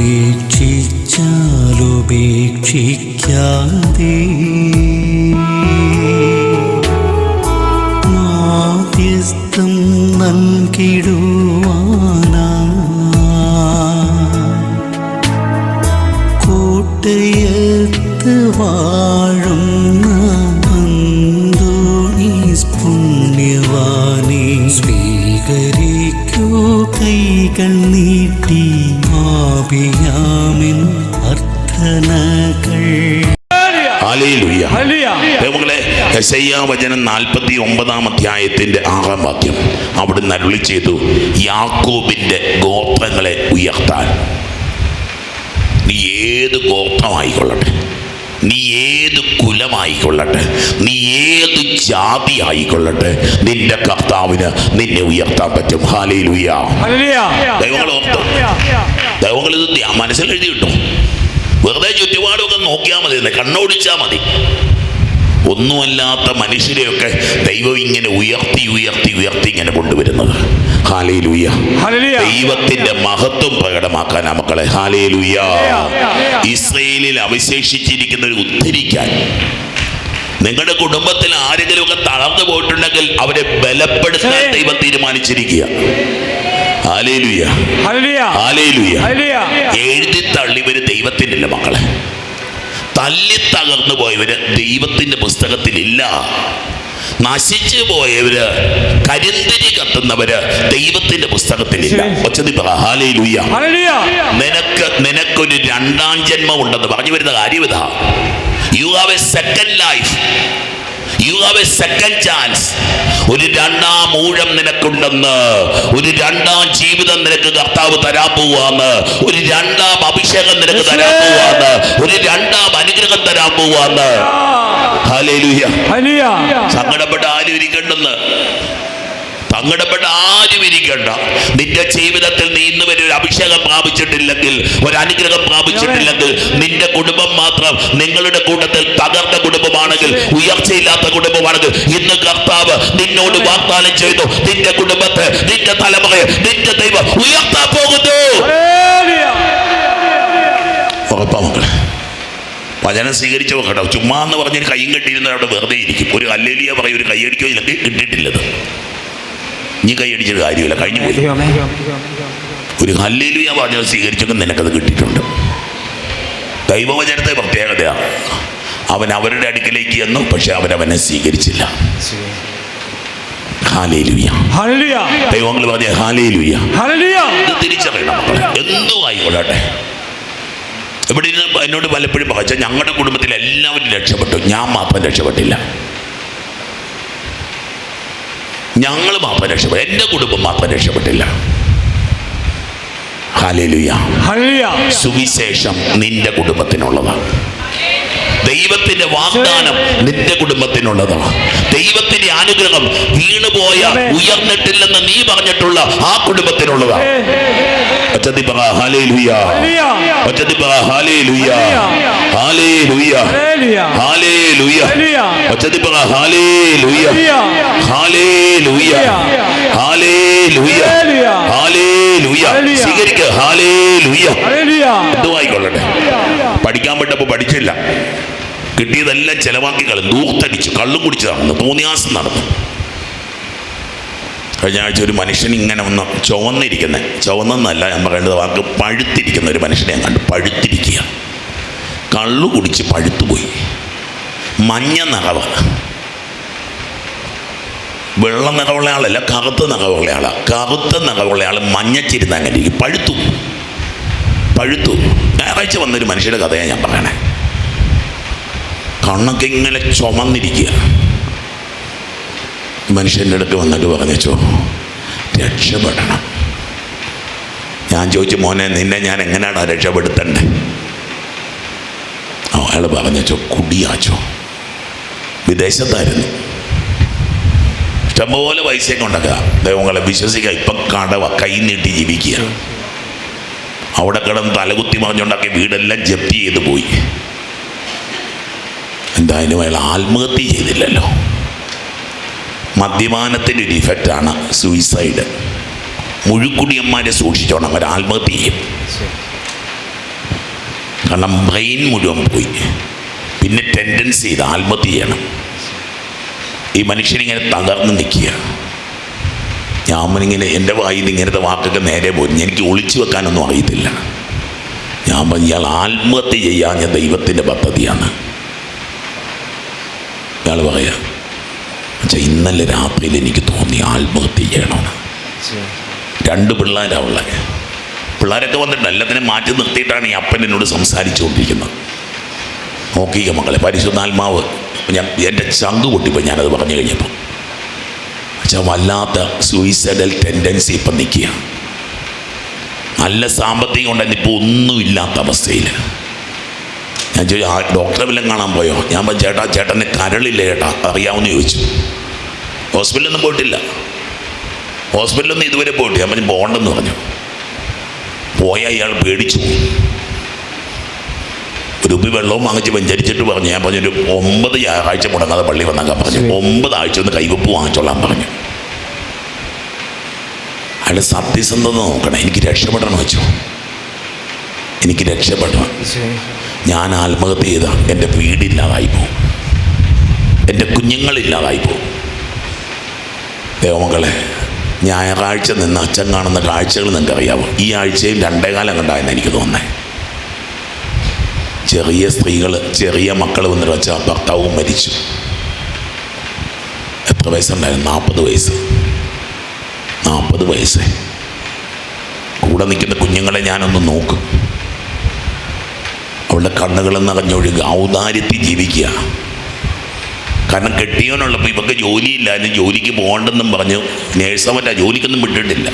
ഉപേക്ഷിച്ചാലുപേക്ഷിക്കാതെ മാധ്യസ്ഥം നൽകിടുവാനാ കോട്ടയത്ത് വാഴുന്ന അന്തോണീസ് പുണ്യവാനെ സ്വീകരിക്കൂ കൈകൾ നീട്ടി ആപിയാമിൻ അർത്ഥനകൾ. യെശയ്യാവചനം 49 അധ്യായത്തിന്റെ 6 വാക്യം അവിടുന്ന് അരുളി ചെയ്തു, യാക്കോബിന്റെ ഗോത്രങ്ങളെ ഉയർത്താൻ. നീ ഏത് ഗോത്രമായിക്കൊള്ളട്ടെ, നീ ഏത് കുലമായിക്കൊള്ളട്ടെ, നീ ഏത് ജാതി ആയിക്കൊള്ളട്ടെ, നിന്റെ കർത്താവിന് നിന്നെ ഉയർത്താൻ പറ്റും. ഹല്ലേലൂയ. ദൈവങ്ങൾ ഇത് മനസ്സിൽ എഴുതി കിട്ടും. വെറുതെ ചുറ്റുപാടൊക്കെ നോക്കിയാൽ മതി, കണ്ണോടിച്ചാൽ മതി. ഒന്നുമല്ലാത്ത മനുഷ്യരെയൊക്കെ ദൈവം ഇങ്ങനെ ഉയർത്തി ഉയർത്തി ഉയർത്തി ഇങ്ങനെ കൊണ്ടുവരുന്നത്. ഹല്ലേലൂയ. ദൈവത്തിന്റെ മഹത്വം പ്രകടമാക്കാൻ മക്കളെ. ഹല്ലേലൂയ. ഇസ്രായേലിൽ അവശേഷിച്ചിരിക്കുന്നവരെ ഉദ്ധരിക്കാൻ, നിങ്ങളുടെ കുടുംബത്തിൽ ആരെങ്കിലുമൊക്കെ തളർന്നു പോയിട്ടുണ്ടെങ്കിൽ അവരെ ബലപ്പെടുത്താൻ ദൈവം തീരുമാനിച്ചിരിക്കുക. ഹല്ലേലൂയ. ഹല്ലേലൂയ. എഴുതി തള്ളിവര് ദൈവത്തിനില്ല മക്കളെ. തല്ലി തകർന്നു പോയവര് ദൈവത്തിന്റെ പുസ്തകത്തിലില്ല. നശിച്ചു പോയവര്, കരിന്തിരി കത്തുന്നവര് ദൈവത്തിന്റെ പുസ്തകത്തിലില്ല. ഹല്ലേലൂയ. നിനക്കൊരു രണ്ടാം ജന്മം ഉണ്ടെന്ന് പറഞ്ഞു വരുന്ന കാര്യം ഇതാ. You have A second life, you have A second chance. ഒരു രണ്ടാം ഊഴം നിനക്കുണ്ടെന്ന്, ഒരു രണ്ടാം ജീവിതം നിനക്ക് കർത്താവ് തരാൻ പോവാന്ന്, ഒരു രണ്ടാം അഭിഷേകം നിനക്ക് തരാൻ പോവാന്ന്, ഒരു രണ്ടാം അനുഗ്രഹം തരാൻ പോവാന്ന്. ഹല്ലേലൂയ. സങ്കടപ്പെട്ട ആരും ഇരിക്കണ്ടെന്ന്, സങ്കടപ്പെട്ട ആരും ഇരിക്കണ്ട. നിന്റെ ജീവിതത്തിൽ നീ ഇന്ന് വരെ ഒരു അഭിഷേകം പ്രാപിച്ചിട്ടില്ലെങ്കിൽ, ഒരു അനുഗ്രഹം പ്രാപിച്ചിട്ടില്ലെങ്കിൽ, നിന്റെ കുടുംബം മാത്രം നിങ്ങളുടെ കൂട്ടത്തിൽ തകർന്ന കുടുംബമാണെങ്കിൽ, ഉയർച്ചയില്ലാത്ത കുടുംബമാണെങ്കിൽ, ഇന്ന് കർത്താവ് നിന്നോട് വാഗ്ദാനം ചെയ്തു, നിന്റെ കുടുംബത്തെ, നിന്റെ തലമുറയെ നിന്റെ ദൈവം ഉയർത്താൻ പോകുന്നു. ഉറപ്പാ മക്കളെ. വചനം സ്വീകരിച്ചോ കേട്ടോ. ചുമ്മാ എന്ന് പറഞ്ഞൊരു കയ്യും കെട്ടിയിരുന്ന അവിടെ വെറുതെ ഇരിക്കും. ഒരു ഹല്ലേലൂയ പറയും, ഒരു കൈയടിക്കോ ഇല്ലെങ്കിൽ കിട്ടിയിട്ടില്ലത്. നീ കൈയടിച്ചൊരു കാര്യമില്ല, കഴിഞ്ഞു പോയി. ഒരു ഹല്ലേലൂയ വചനം സ്വീകരിച്ചൊക്കെ നിനക്കത് കിട്ടിയിട്ടുണ്ട്. ദൈവവചനത്തെ പ്രത്യേകതയാണ്, അവൻ അവരുടെ അടുക്കിലേക്ക് ചെന്നു, പക്ഷെ അവരവനെ സ്വീകരിച്ചില്ല. ഹല്ലേലൂയ. ദൈവങ്ങൾ പറഞ്ഞ ഹല്ലേലൂയ. ഇത് തിരിച്ചറിയണം മക്കളെ. എന്തോ ആയിക്കൊള്ളട്ടെ. ഇവിടെ എന്നോട് പലപ്പോഴും പറഞ്ഞാൽ ഞങ്ങളുടെ കുടുംബത്തിൽ എല്ലാവരും രക്ഷപ്പെട്ടു, ഞാൻ മാത്രം രക്ഷപ്പെട്ടില്ല. ഞങ്ങൾ മാത്രം രക്ഷപ്പെട്ടു, എൻ്റെ കുടുംബം മാത്രം രക്ഷപ്പെട്ടില്ല. ഹല്ലേലൂയ. സുവിശേഷം നിന്റെ കുടുംബത്തിനുള്ളതാണ്. ദൈവത്തിന്റെ വാഗ്ദാനം നിന്റെ കുടുംബത്തിനുള്ളതാണ്. ദൈവത്തിന്റെ അനുഗ്രഹം വീണുപോയ, ഉയർന്നിട്ടില്ലെന്ന് നീ പറഞ്ഞിട്ടുള്ള ആ കുടുംബത്തിനുള്ളതാണ്. ഹല്ലേലൂയ. ഹല്ലേലൂയ. ഹല്ലേലൂയ. ഹല്ലേലൂയ. ഹല്ലേലൂയ. ഹല്ലേലൂയ. ഹല്ലേലൂയ. ഹല്ലേലൂയ. സ്വീകരിക്കുക. ഹല്ലേലൂയ. എന്തുവായിക്കൊള്ളട്ടെ. പഠിക്കാൻ പറ്റപ്പോൾ പഠിച്ചില്ല, കിട്ടിയതെല്ലാം ചെലവാക്കി കളഞ്ഞു, ദൂർത്തടിച്ചു, കള്ളും കുടിച്ച് നടന്നു, തോന്നിയാസം നടന്നു. കഴിഞ്ഞ ആഴ്ച ഒരു മനുഷ്യൻ ഇങ്ങനെ ഒന്ന് ചുവന്നെന്നല്ല ഞാൻ പറയേണ്ടത് വാക്ക്, പഴുത്തിരിക്കുന്ന ഒരു മനുഷ്യനെ ഞാൻ കണ്ടു. പഴുത്തിരിക്കുക, കള്ളു കുടിച്ച് പഴുത്തുപോയി. മഞ്ഞ നിറവ്, വെള്ള നിറവുള്ള ആളല്ല, കറുത്ത നിറവുള്ള ആളാണ്. കറുത്ത നിറവുള്ള ആൾ മഞ്ഞച്ചിരുന്ന് അങ്ങനെ ഇരിക്കും. പഴുത്തു. ഞായറാഴ്ച വന്നൊരു മനുഷ്യരുടെ കഥയാണ് ഞാൻ പറയണേ. കണ്ണൊക്കെ ഇങ്ങനെ ചുമന്നിരിക്കുക. മനുഷ്യൻ്റെ അടുത്ത് വന്നിട്ട് പറഞ്ഞോ, രക്ഷപ്പെടണം. ഞാൻ ചോദിച്ചു, മോനെ നിന്നെ ഞാൻ എങ്ങനെയാണ് രക്ഷപ്പെടുത്തണ്ടേ? അയാൾ പറഞ്ഞോ, കുടിയാച്ചോ. വിദേശത്തായിരുന്നു, ഇഷ്ടംപോലെ പൈസയൊക്കെ ഉണ്ടാക്കുക. ദൈവങ്ങളെ വിശ്വസിക്കുക. ഇപ്പം കടവ കൈ നീട്ടി ജീവിക്കുക. അവിടെ കിടന്ന് തലകുത്തി മറിഞ്ഞുണ്ടാക്കിയ വീടെല്ലാം ജപ്തി ചെയ്ത് പോയി. എന്തായാലും അയാൾ ആത്മഹത്യ ചെയ്തില്ലല്ലോ. മദ്യപാനത്തിൻ്റെ ഒരു ഇഫക്റ്റാണ് സൂയിസൈഡ്. മുഴുക്കുടിയന്മാരെ സൂക്ഷിച്ചോണം, അവർ ആത്മഹത്യ ചെയ്യും. കാരണം ബ്രെയിൻ മുഴുവൻ പോയി. പിന്നെ ടെൻഡൻസി ചെയ്ത് ആത്മഹത്യ ചെയ്യണം. ഈ മനുഷ്യനിങ്ങനെ തകർന്ന് നിൽക്കുക. ഞാനിങ്ങനെ എൻ്റെ വായിൽ ഇങ്ങനത്തെ വാക്കൊക്കെ നേരെ പോയി. എനിക്ക് ഒളിച്ചു വെക്കാനൊന്നും അറിയത്തില്ല. ഞാൻ പറഞ്ഞു, ഇയാൾ ആത്മഹത്യ ചെയ്യാൻ ദൈവത്തിൻ്റെ പദ്ധതിയാണ്. ഇയാൾ പറയാ, പക്ഷേ ഇന്നലെ രാത്രിയിൽ എനിക്ക് തോന്നി ആത്മഹത്യ ചെയ്യണമെന്ന്. 2 പിള്ളേരാണ് ഉള്ളത്. പിള്ളേരൊക്കെ വന്നിട്ട് എല്ലാത്തിനും മാറ്റി നിർത്തിയിട്ടാണ് ഈ അപ്പൻ എന്നോട് സംസാരിച്ചുകൊണ്ടിരിക്കുന്നത്. നോക്കിയ മക്കളെ, പരിശുദ്ധാത്മാവ് എൻ്റെ ചങ്ക് പൊട്ടിപ്പോൾ ഞാനത് പറഞ്ഞു കഴിഞ്ഞപ്പോൾ. പക്ഷേ വല്ലാത്ത സൂയിസൈഡൽ ടെൻഡൻസി ഇപ്പം നിൽക്കുക. നല്ല സാമ്പത്തികം ഉണ്ടെങ്കിൽ ഇപ്പോൾ ഒന്നുമില്ലാത്ത അവസ്ഥയിൽ. ഞാൻ ചോദിച്ചു, ഡോക്ടറെ വല്ലതും കാണാൻ പോയോ? ഞാൻ പറഞ്ഞു, ചേട്ടന് കരളില്ല ചേട്ടാ, അറിയാമെന്ന് ചോദിച്ചു. ഹോസ്പിറ്റലൊന്നും പോയിട്ടില്ല. ഹോസ്പിറ്റലൊന്നും ഇതുവരെ പോയിട്ട്. ഞാൻ പറഞ്ഞു പോകണ്ടെന്ന് പറഞ്ഞു. പോയാൽ ഇയാൾ പേടിച്ചു. ഒരു കുപ്പി വെള്ളവും വാങ്ങിച്ച് വെഞ്ചരിച്ചിട്ട് പറഞ്ഞു. ഞാൻ പറഞ്ഞു, ഒരു 9 ഞായറാഴ്ച മുടങ്ങാതെ പള്ളി വന്നേക്കാൻ പറഞ്ഞു. 9 ആഴ്ച ഒന്ന് കൈവപ്പ് വാങ്ങിച്ചോളാൻ പറഞ്ഞു. അയാൾ സത്യസന്ധത നോക്കണം. എനിക്ക് രക്ഷപ്പെടണം വെച്ചു. എനിക്ക് രക്ഷപ്പെടണം. ഞാൻ ആത്മഹത്യ ചെയ്ത എൻ്റെ വീടില്ലാതായി പോകും, എൻ്റെ കുഞ്ഞുങ്ങളില്ലാതായി പോകും. ദൈവമക്കളെ, ഞായറാഴ്ച നിന്ന് അച്ഛൻ കാണുന്ന കാഴ്ചകൾ നിങ്ങൾക്കറിയാവോ? ഈ ആഴ്ചയിൽ 2 കാലം കണ്ടായെന്ന് എനിക്ക് തോന്നുന്നത്. ചെറിയ സ്ത്രീകൾ, ചെറിയ മക്കൾ വന്നിട്ട് വെച്ചാൽ ഭർത്താവും മരിച്ചു. എത്ര വയസ്സുണ്ടായിരുന്നു? 40 വയസ്സ്. 40 വയസ്സ്. കൂടെ നിൽക്കുന്ന കുഞ്ഞുങ്ങളെ ഞാനൊന്ന് നോക്കും. അവളുടെ കണ്ണുകൾ നിറഞ്ഞൊഴുകുക. ഔദാര്യത്തിൽ ജീവിക്കുക. കാരണം കെട്ടിയവനുള്ളപ്പോൾ ഇവർക്ക് ജോലിയില്ലായിരുന്നു, ജോലിക്ക് പോകണ്ടെന്നും പറഞ്ഞു നേഴ്സമറ്റ ജോലിക്കൊന്നും വിട്ടിട്ടില്ല.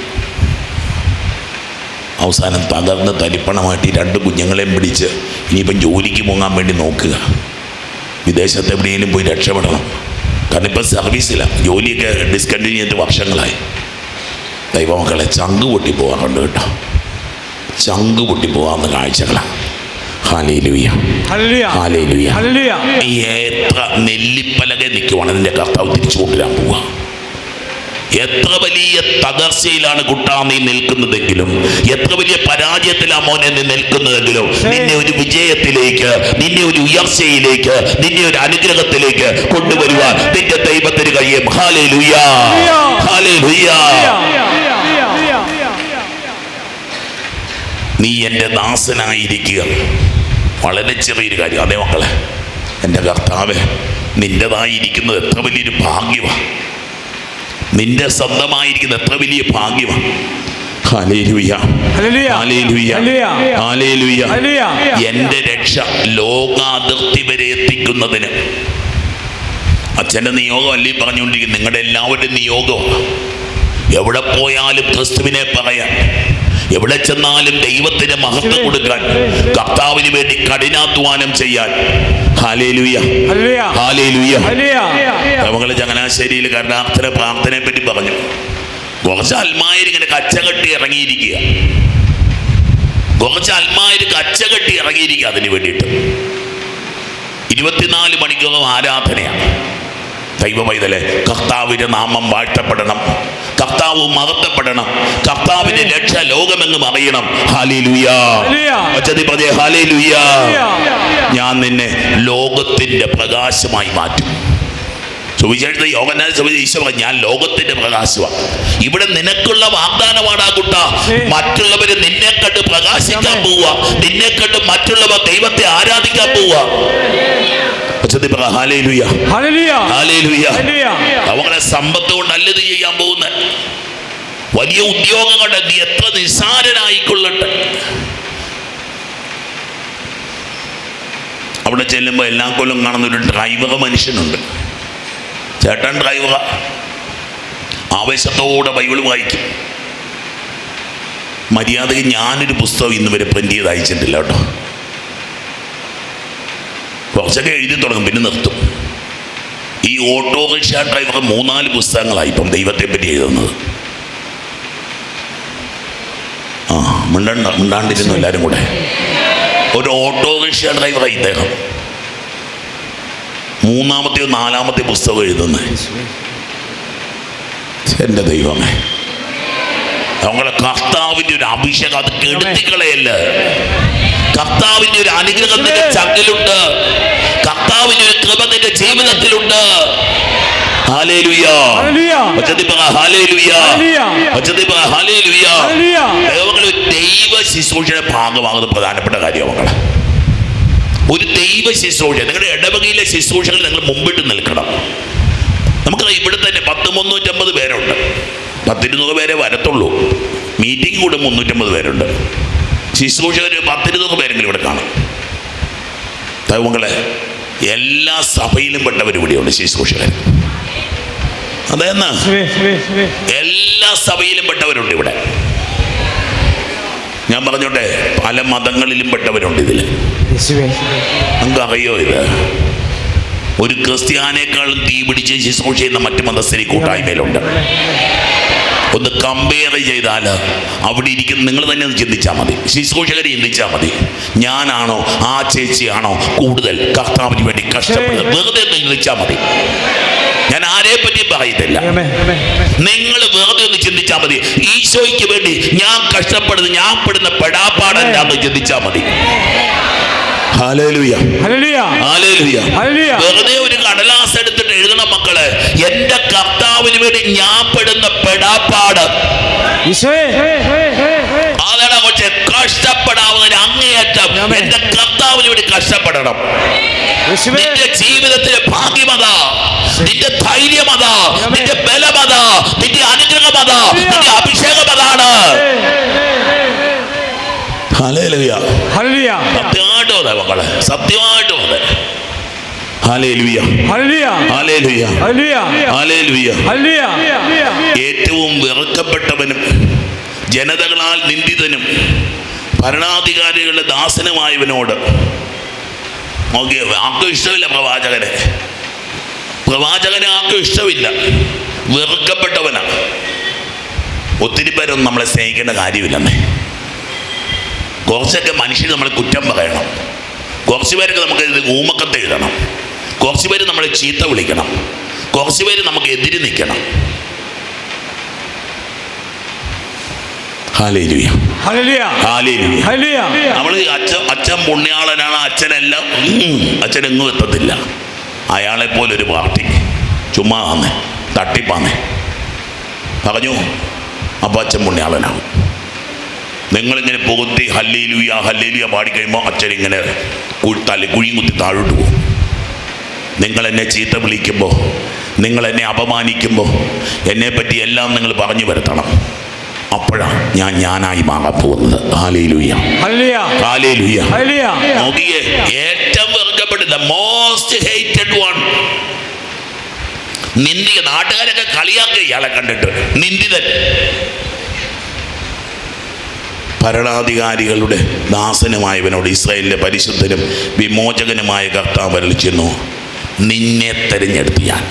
അവസാനം തകർന്ന് തരിപ്പണമായിട്ട് 2 കുഞ്ഞുങ്ങളെയും പിടിച്ച് ഇനിയിപ്പം ജോലിക്ക് പോകാൻ വേണ്ടി നോക്കുക. വിദേശത്ത് എവിടെയെങ്കിലും പോയി രക്ഷപ്പെടണം. കാരണം ഇപ്പം സർവീസിലാണ്. ജോലിയൊക്കെ ഡിസ്കണ്ടിന്യൂ ചെയ്തിട്ട് വർഷങ്ങളായി. ദൈവമക്കളെ, ചങ്ക് പൊട്ടി പോകാറുണ്ട് കേട്ടോ. ചങ്ക് പൊട്ടി പോകാവുന്ന കാഴ്ചകളാണ്. Hallelujah, hallelujah. എത്ര നെല്ലിപ്പലക നിൽക്കുവാണ് നിന്റെ കർത്താവ് തിരിച്ചു കൊണ്ടുവരാൻ പോവുക. എത്ര വലിയ തകർച്ചയിലാണ് കുട്ടാ നീ നിൽക്കുന്നതെങ്കിലും, എത്ര വലിയ പരാജയത്തിലാണ് മോനെ നീ നിൽക്കുന്നതെങ്കിലും, നിന്നെ ഒരു വിജയത്തിലേക്ക്, നിന്നെ ഒരു ഉയർച്ചയിലേക്ക്, നിന്നെ ഒരു അനുഗ്രഹത്തിലേക്ക് കൊണ്ടുവരുവാൻ നിന്റെ ദൈവത്തിന് കഴിയും. Hallelujah, hallelujah. നീ എൻ്റെ ദാസനായിരിക്കുക. വളരെ ചെറിയൊരു കാര്യം. അതേ മക്കളെ, എൻ്റെ കർത്താവ് നിൻ്റെതായിരിക്കുന്നത് എത്ര വലിയൊരു ഭാഗ്യമാണ്. നിന്റെ സ്വന്തമായിരിക്കുന്നത് എത്ര വലിയ ഭാഗ്യമാണ്. ഹല്ലേലൂയ, ഹല്ലേലൂയ, ഹല്ലേലൂയ. എൻ്റെ രക്ഷ ലോകാതിർത്തി വരെ എത്തിക്കുന്നതിന് അച്ഛൻ്റെ നിയോഗം അല്ലേ പറഞ്ഞുകൊണ്ടിരിക്കുന്നത്. നിങ്ങളുടെ എല്ലാവരുടെയും നിയോഗമാണ്. എവിടെ പോയാലും ക്രിസ്തുവിനെ പറയാൻ, എവിടെ ചെന്നാലും ദൈവത്തിന് മഹത്വം കൊടുക്കാൻ, കർത്താവിന് വേണ്ടി കഠിനാധ്വാനം ചെയ്യാൻ. Hallelujah, hallelujah. നമ്മൾ ചങ്ങനാശ്ശേരിയിൽ കരുണാർത്ഥന പ്രാർത്ഥനയെ പറ്റി പറഞ്ഞു. കുറച്ച് അൽമായർ ഇങ്ങനെ കച്ചകെട്ടി ഇറങ്ങിയിരിക്കുക. കുറച്ച് അൽമായർ കച്ചകെട്ടി ഇറങ്ങിയിരിക്കുക അതിന് വേണ്ടിയിട്ട്. 24 മണിക്കൂറും ആരാധനയാണ്. ദൈവമൈതലേ, കർത്താവിന്റെ നാമം വാഴ്ത്തപ്പെടണം, കർത്താവ് മഹത്വപ്പെടണം, കർത്താവിന്റെ രക്ഷ ലോകമെങ്ങും അറിയണം. Hallelujah, hallelujah. ഞാൻ നിന്നെ ലോകത്തിന്റെ പ്രകാശമായി മാറ്റും. സുവിശേഷത്തിൽ യോഹന്നാൻ ഈശോ പറഞ്ഞു, ഞാൻ ലോകത്തിന്റെ പ്രകാശമാണ്. ഇവിടെ നിനക്കുള്ള വാഗ്ദാനമാണ് കുട്ട. മറ്റുള്ളവര് നിന്നെ കണ്ട് പ്രകാശിക്കാൻ പോവുക, നിന്നെ കണ്ട് മറ്റുള്ളവർ ദൈവത്തെ ആരാധിക്കാൻ പോവുക. അവങ്ങളെ സമ്പത്ത് കൊണ്ടല്ല ഇത് ചെയ്യാൻ പോകുന്നത്. വലിയ ഉദ്യോഗം കൊണ്ട് നീ എത്ര നിസ്സാരനായിക്കൊള്ളട്ടെ, അവിടെ ചെല്ലുമ്പോൾ എല്ലാ കൊല്ലം കാണുന്ന ഒരു ഡ്രൈവർ മനുഷ്യനുണ്ട്. ചേട്ടൻ ഡ്രൈവർ ആവേശത്തോടെ ബൈബിൾ വായിക്കും. മര്യാദയ്ക്ക് ഞാനൊരു പുസ്തകം ഇന്ന് വരെ പ്രിന്റ് ചെയ്ത് അയച്ചിട്ടില്ല കേട്ടോ. കുറച്ചൊക്കെ എഴുതി തുടങ്ങും, പിന്നെ നിർത്തും. ഈ ഓട്ടോറിക്ഷ ഡ്രൈവർ 3-4 പുസ്തകങ്ങളായി ഇപ്പം ദൈവത്തെ പറ്റി എഴുതുന്നത്. മിണ്ടാണ്ടിരുന്നു എല്ലാവരും കൂടെ. ഒരു ഓട്ടോറിക്ഷ ഡ്രൈവറായി ഇദ്ദേഹം 3-ാമത്തെയോ 4-ാമത്തെ പുസ്തകം എഴുതുന്നത്. എൻ്റെ ദൈവമേ, നമ്മളെ കർത്താവിൻ്റെ ഒരു അഭിഷേകം അത് കെടുത്തിക്കളയല്ല. കർത്താവിന്റെ ഒരു അനുഗ്രഹം നിന്റെ ചങ്കിലുണ്ട്. കർത്താവിന്റെ ഒരു കൃപ നിന്റെ ജീവിതത്തിലുണ്ട്. ഹല്ലേലൂയ. ദൈവ ശുശ്രൂഷയുടെ ഭാഗമാകുന്ന പ്രധാനപ്പെട്ട കാര്യമാണ്. ഒരു ദൈവ ശുശ്രൂഷ, നിങ്ങളുടെ ഇടവകയിലെ ശുശ്രൂഷകൾ നിങ്ങൾ മുമ്പിട്ട് നിൽക്കണം. നമുക്ക് ഇവിടെ തന്നെ 350 പേരുണ്ട്. 200 പേരെ വരത്തുള്ളൂ. മീറ്റിംഗ് കൂടെ 350 പേരുണ്ട്. ശുശ്രൂഷകർ 200 പേരെങ്കിലും ഇവിടെ കാണും. ദൈവങ്ങളെ, എല്ലാ സഭയിലും പെട്ടവർ ഇവിടെയുണ്ട് ശുശ്രൂഷകർ. അതെന്നാ എല്ലാ സഭയിലും പെട്ടവരുണ്ട് ഇവിടെ. ഞാൻ പറഞ്ഞോട്ടെ, പല മതങ്ങളിലും പെട്ടവരുണ്ട് ഇതിൽ. നമുക്ക് അറിയോ ഇത്? ഒരു ക്രിസ്ത്യാനേക്കാളും തീ പിടിച്ച് ശുശ്രൂഷ ചെയ്യുന്ന മറ്റു മതസ്ഥരി കൂട്ടായ്മയിലുണ്ട്. ഒന്ന് കമ്പയർ ചെയ്താൽ അവിടെ ഇരിക്കുന്ന നിങ്ങൾ തന്നെ ഒന്ന് ചിന്തിച്ചാൽ മതി. ശുശ്രൂഷകരെ ചിന്തിച്ചാൽ മതി. ഞാനാണോ ആ ചേച്ചിയാണോ കൂടുതൽ കർത്താവിന് വേണ്ടി കഷ്ടപ്പെടുന്നത്? വെറുതെ ഒന്ന് ചിന്തിച്ചാൽ മതി. ഞാൻ ആരെ പറ്റി പറയുന്നില്ല. നിങ്ങൾ വെറുതെ ഒന്ന് ചിന്തിച്ചാൽ മതി. ഈശോയ്ക്ക് വേണ്ടി ഞാൻ കഷ്ടപ്പെടുന്നത്, ഞാൻ പെടുന്ന പെടാപ്പാടെന്താന്ന് ചിന്തിച്ചാൽ മതി. ഹല്ലേലൂയ, ഹല്ലേലൂയ, ഹല്ലേലൂയ. വെറുതെ ഒരു കടലാസ് എടുത്തിട്ട് എഴുതണം മക്കളെ, എന്റെ കർത്താവിന് വേണ്ടി ഞാൻ പെടുന്ന പെടാപ്പാട്. അതാണ് കൊച്ചെ, കഷ്ടപ്പെടാവുന്നതിന് അങ്ങേയറ്റം എന്റെ കർത്താവിന് വേണ്ടി കഷ്ടപ്പെടണം. നിന്റെ ജീവിതത്തിലെ ഭാഗ്യമതാ, നിന്റെ ധൈര്യമതാ, നിന്റെ ബലമതാ, നിന്റെ അനുഗ്രഹമതാ, നിന്റെ അഭിഷേകമതാണ്. Hallelujah, hallelujah. സത്യമായിട്ടോ മക്കളെ, സത്യമായിട്ടോ അതെ. ഹല്ലേലൂയ, ഹല്ലേലൂയ, ഹല്ലേലൂയ, ഹല്ലേലൂയ, ഹല്ലേലൂയ. ഏറ്റവും വെറുക്കപ്പെട്ടവനും ജനതകളാൽ നിന്ദിതനും ഭരണാധികാരികളുടെ ദാസനുമായവനോട് ആർക്കും ഇഷ്ടമില്ല പ്രവാചകനെ. പ്രവാചകനെ ആർക്കും ഇഷ്ടമില്ല, വെറുക്കപ്പെട്ടവനാണ്. ഒത്തിരി പേരൊന്നും നമ്മളെ സ്നേഹിക്കേണ്ട കാര്യമില്ലെന്നേ. കുറച്ചൊക്കെ മനുഷ്യർ നമ്മളെ കുറ്റം പറയണം. കുറച്ച് പേർക്ക് നമുക്ക് ഊമക്കത്ത് എഴുതണം. കുറച്ച് പേര് നമ്മളെ ചീത്ത വിളിക്കണം. കുറച്ച് പേര് നമുക്ക് എതിര് നിൽക്കണം. ഹല്ലേലൂയ, ഹല്ലേലൂയ, ഹല്ലേലൂയ. നമ്മൾ അച്ഛൻ പുണ്യാളനാണ്, അച്ഛനെല്ലാം, അച്ഛനെങ്ങും എത്തത്തില്ല. അയാളെ പോലൊരു പാർട്ടി ചുമ്മാ ആന്നേ, തട്ടിപ്പാന്നേ പറഞ്ഞു അപ്പോൾ അച്ഛൻ പുണ്യാളനാകും. നിങ്ങളിങ്ങനെ പുകുത്തി ഹല്ലേലൂയ ഹല്ലേലൂയ പാടിക്കഴിയുമ്പോൾ അച്ഛനിങ്ങനെ കുഴിയും കുത്തി താഴോട്ട് പോകും. നിങ്ങളെന്നെ ചീത്ത വിളിക്കുമ്പോൾ, നിങ്ങളെന്നെ അപമാനിക്കുമ്പോൾ, എന്നെപ്പറ്റി എല്ലാം നിങ്ങൾ പറഞ്ഞു വരുത്തണം. അപ്പോഴാണ് ഞാനായി മാറാൻ പോകുന്നത്. ഹല്ലേലൂയ, ഹല്ലേലൂയ, ഹല്ലേലൂയ. നോക്കിയേ, ഏറ്റവും വെറുക്കപ്പെട്ടത്, മോസ്റ്റ് ഹേറ്റഡ് വൺ, നിന്ദിക. നാട്ടുകാരൊക്കെ കളിയാക്കുക ഇയാളെ കണ്ടിട്ട്, നിന്ദിതൻ. ഭരണാധികാരികളുടെ ദാസനുമായവനോട് ഇസ്രായേലിന്റെ പരിശുദ്ധനും വിമോചകനുമായ കർത്താവ് അരുളിച്ചെന്നു, നിന്നെ തെരഞ്ഞെടുത്ത് ഞാൻ.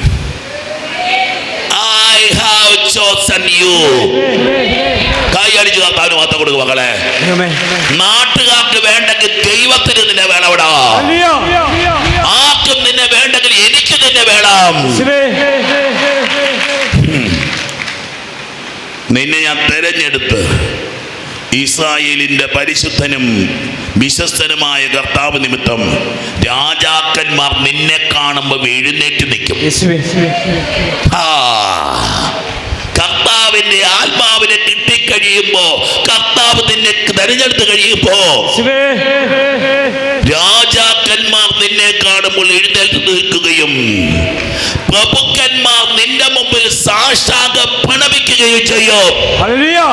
I have chosen you. കൈയടിച്ച് കർത്താവിന് മാത്രം കൊടുക്കുക മക്കളെ. നാട്ടുകാർക്ക് വേണ്ടെങ്കിൽ ദൈവത്തിന് നിന്നെ വേണവിടാ. ആർക്കും നിന്നെ വേണ്ടെങ്കിൽ എനിക്ക് നിന്നെ വേണം. നിന്നെ ഞാൻ തെരഞ്ഞെടുത്ത് ഇസ്രായേലിന്റെ പരിശുദ്ധനും വിശ്വസ്തനുമായ കർത്താവ് നിമിത്തം രാജാക്കന്മാർ നിന്നെ കാണുമ്പോൾ എഴുന്നേറ്റ് നിൽക്കും. കർത്താവിന്റെ ആത്മാവിനെ കിട്ടിക്കഴിയുമ്പോ, കർത്താവ് നിന്നെ തെരഞ്ഞെടുത്ത് കഴിയുമ്പോ രാജാക്കന്മാർ നിന്നെ കാണുമ്പോൾ എഴുന്നേറ്റ് നിൽക്കുകയും പ്രഭുക്കന്മാർ നിന്റെ മുമ്പിൽ സാഷ്ടാംഗ പ്രണമിക്കുകയും ചെയ്യും.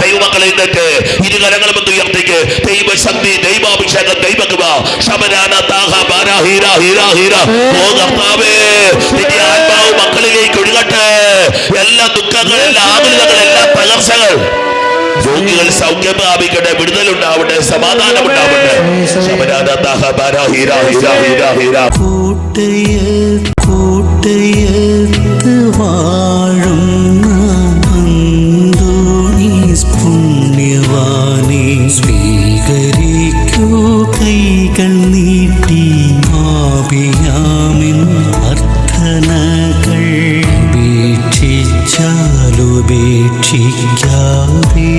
ദൈവമക്കളെ, ഇന്നത്തെ ഇരുകരങ്ങളും ഉയർത്തിക്ക്. ദൈവശക്തി, ദൈവാഭിഷേകം, ദൈവകൃപ. ഓ കർത്താവേ, നിന്റെ ആത്മാവ് മക്കളിലേക്ക് ഒഴുകട്ടെ. എല്ലാ ദുഃഖങ്ങൾ, എല്ലാ ആകുലതകൾ, എല്ലാ തകർച്ചകൾ, രോഗികൾ സൗഖ്യം പ്രാപിക്കട്ടെ, വിടുതലുണ്ടാവട്ടെ, സമാധാനമുണ്ടാവട്ടെ. കൂട്ടയത്ത് വാഴുന്ന അന്തോണീസ് പുണ്യവാനെ സ്വീകരിക്കൂ കൈകൾ നീട്ടി. ആപിയാമിൻ അർത്ഥനകൾ ഉപേക്ഷിച്ചാലുപേക്ഷിക്കാതെ